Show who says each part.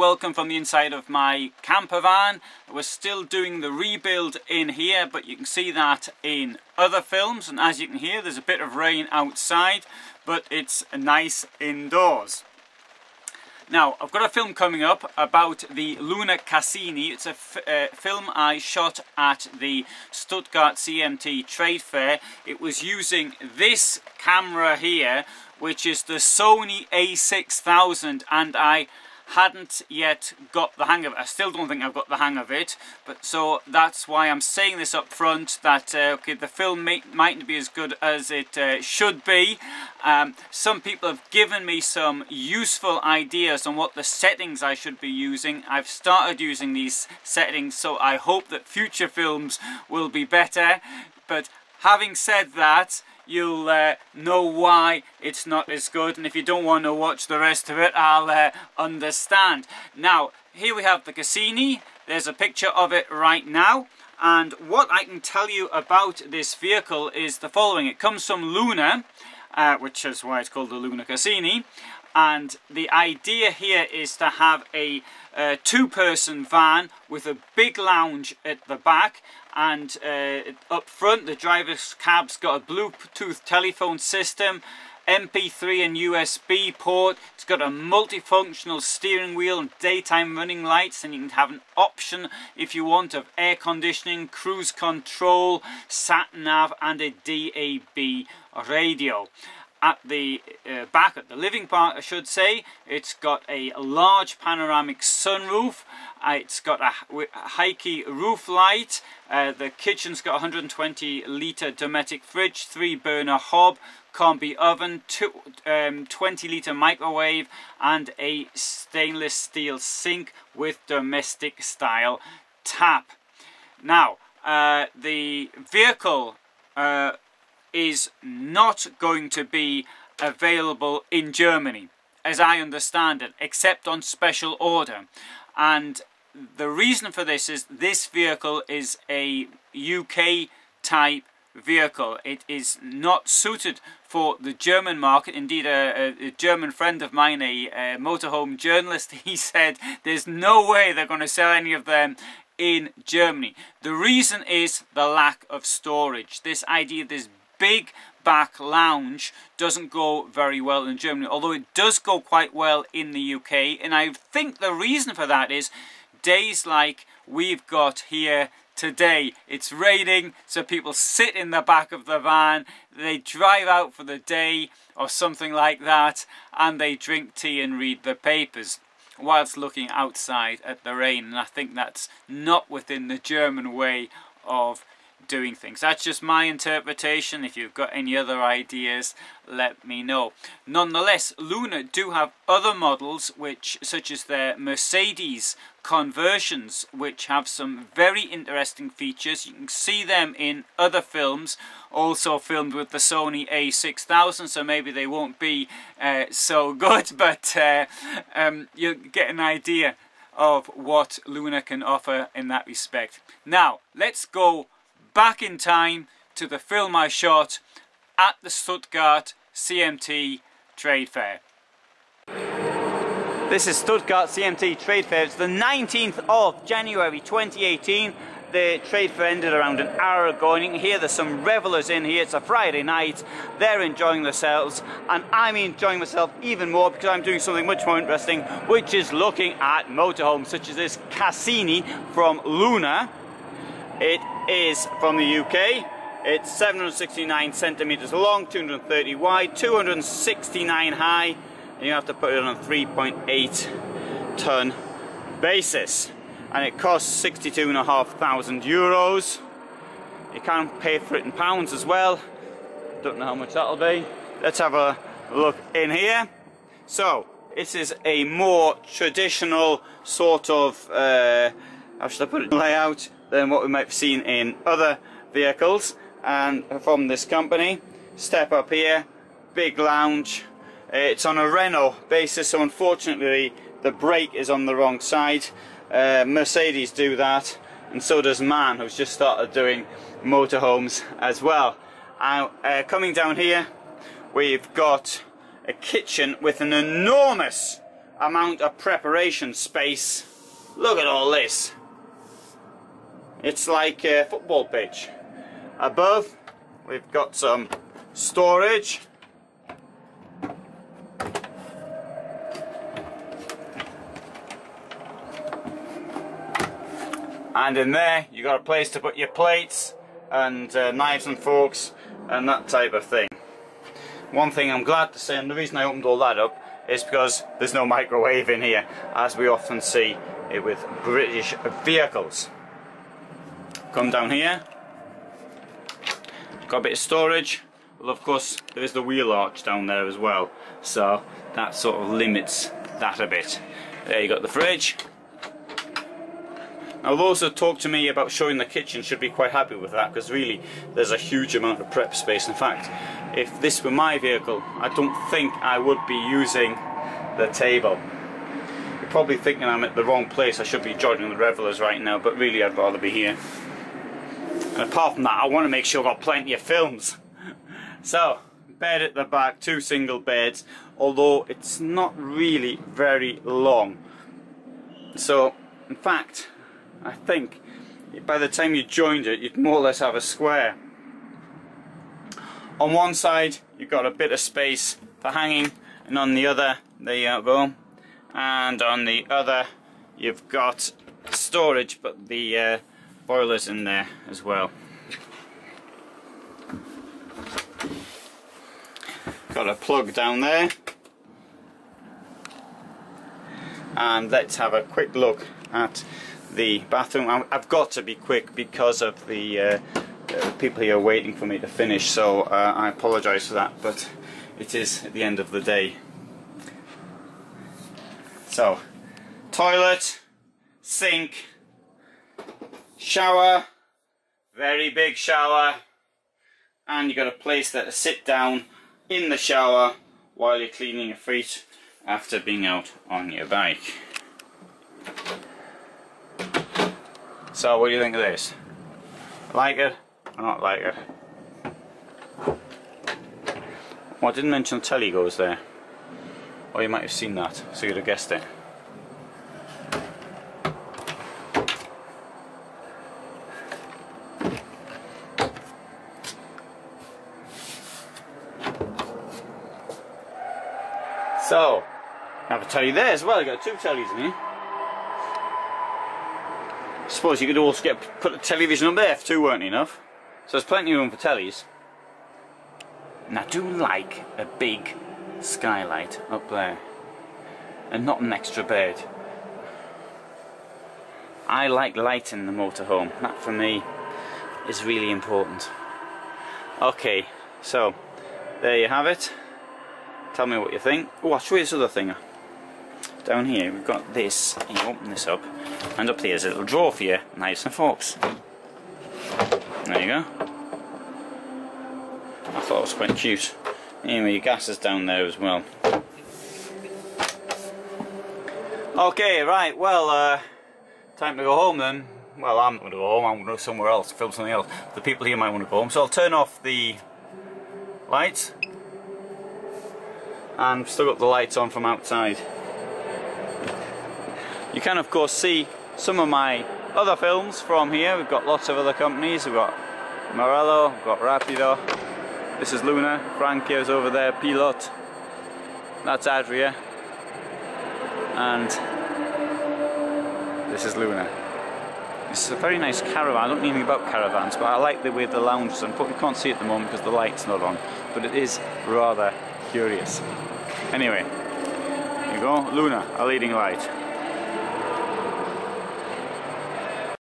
Speaker 1: welcome from the inside of my camper van. We're still doing the rebuild in here, but you can see that in other films, and as you can hear there's a bit of rain outside, but it's nice indoors. Now, I've got a film coming up about the Lunar Cassini. It's a film I shot at the Stuttgart CMT trade fair. It was using this camera here, which is the Sony A6000, and I hadn't yet got the hang of it. I still don't think I've got the hang of it, but so that's why I'm saying this up front, that okay, the film mightn't be as good as it should be. Some people have given me some useful ideas on what the settings I should be using. I've started using these settings, so I hope that future films will be better. But having said that, you'll know why it's not as good, and if you don't want to watch the rest of it, I'll understand. Now, here we have the Cassini. There's a picture of it right now, and what I can tell you about this vehicle is the following. It comes from Lunar, which is why it's called the Lunar Cassini, and the idea here is to have a two-person van with a big lounge at the back, and up front the driver's cab's got a Bluetooth telephone system, MP3 and USB port. It's got a multifunctional steering wheel and daytime running lights, and you can have an option if you want of air conditioning, cruise control, sat nav and a DAB radio. At the back, at the living part I should say, it's got a large panoramic sunroof. It's got a Heki roof light. The kitchen's got a 120-litre Dometic fridge, 3-burner hob, Combi Oven, 20-litre microwave, and a stainless steel sink with domestic style tap. Now, the vehicle is not going to be available in Germany, as I understand it, except on special order. And the reason for this is this vehicle is a UK type vehicle. It is not suited for the German market. Indeed, a German friend of mine, a motorhome journalist, he said there's no way they're going to sell any of them in Germany. The reason is the lack of storage. This idea, this big back lounge doesn't go very well in Germany, although it does go quite well in the UK, and I think the reason for that is days like we've got here today. It's raining, so people sit in the back of the van, they drive out for the day or something like that, and they drink tea and read the papers whilst looking outside at the rain, and I think that's not within the German way of doing things. That's just my interpretation. If you've got any other ideas, let me know. Nonetheless, Lunar do have other models, which, such as their Mercedes conversions, which have some very interesting features. You can see them in other films, also filmed with the Sony A6000, so maybe they won't be so good, but you'll get an idea of what Lunar can offer in that respect. Now, let's go back in time to the film I shot at the Stuttgart CMT trade fair. This is Stuttgart CMT trade fair. It's the 19th of January 2018. The trade fair ended around an hour ago, and you can hear there's some revelers in here. It's a Friday night. They're enjoying themselves, and I'm enjoying myself even more because I'm doing something much more interesting, which is looking at motorhomes such as this Cassini from Lunar. It is from the UK. It's 769 centimeters long, 230 wide, 269 high, and you have to put it on a 3.8 ton basis, and it costs 62,500 euros. You can pay for it in pounds as well. Don't know how much that'll be. Let's have a look in here. So this is a more traditional sort of how should I put it, layout than what we might have seen in other vehicles, and from this company. Step up here, big lounge. It's on a Renault basis, so unfortunately the brake is on the wrong side. Mercedes do that, and so does MAN, who's just started doing motorhomes as well. Coming down here, we've got a kitchen with an enormous amount of preparation space. Look at all this. It's like a football pitch. Above, we've got some storage. And in there, you've got a place to put your plates and knives and forks and that type of thing. One thing I'm glad to say, and the reason I opened all that up, is because there's no microwave in here, as we often see it with British vehicles. Come down here, got a bit of storage. Well, of course, there is the wheel arch down there as well, so that sort of limits that a bit. There you got the fridge. Now, those who talk to me about showing the kitchen should be quite happy with that, because really there's a huge amount of prep space. In fact, if this were my vehicle, I don't think I would be using the table. You're probably thinking I'm at the wrong place. I should be joining the revelers right now, but really I'd rather be here. And apart from that, I want to make sure I've got plenty of films. So, bed at the back, 2 single beds, although it's not really very long. So, in fact, I think by the time you joined it, you'd more or less have a square. On one side, you've got a bit of space for hanging, and on the other, there you go. And on the other, you've got storage, but the boiler's in there as well. Got a plug down there. And let's have a quick look at the bathroom. I've got to be quick because of the people here waiting for me to finish, so I apologise for that, but it is at the end of the day. So, toilet, sink, shower, very big shower, and you've got a place there to sit down in the shower while you're cleaning your feet after being out on your bike. So what do you think of this? Like it or not like it? Well, I didn't mention the telly goes there. Or you might have seen that, so you'd have guessed it. So, I have a telly there as well. You've got 2 tellies in here. I suppose you could also put a television up there if 2 weren't enough. So there's plenty of room for tellies. And I do like a big skylight up there. And not an extra bed. I like light in the motorhome. That for me is really important. Okay, so there you have it. Tell me what you think. Oh, I'll show you this other thing. Down here we've got this, and you open this up, and up there's a little drawer for your knives and forks. There you go. I thought it was quite cute. Anyway, your gas is down there as well. Okay, right, well, time to go home then. Well, I'm going to go home, I'm going to go somewhere else, film something else. The people here might want to go home, so I'll turn off the lights. And still got the lights on from outside. You can of course see some of my other films from here. We've got lots of other companies. We've got Morello, we've got Rapido. This is Lunar, Frankio's over there, Pilot. That's Adria. And this is Lunar. This is a very nice caravan. I don't know anything about caravans, but I like the way the lounge is. But you can't see it at the moment because the light's not on. But it is rather curious. Anyway, here you go, Lunar, a leading light.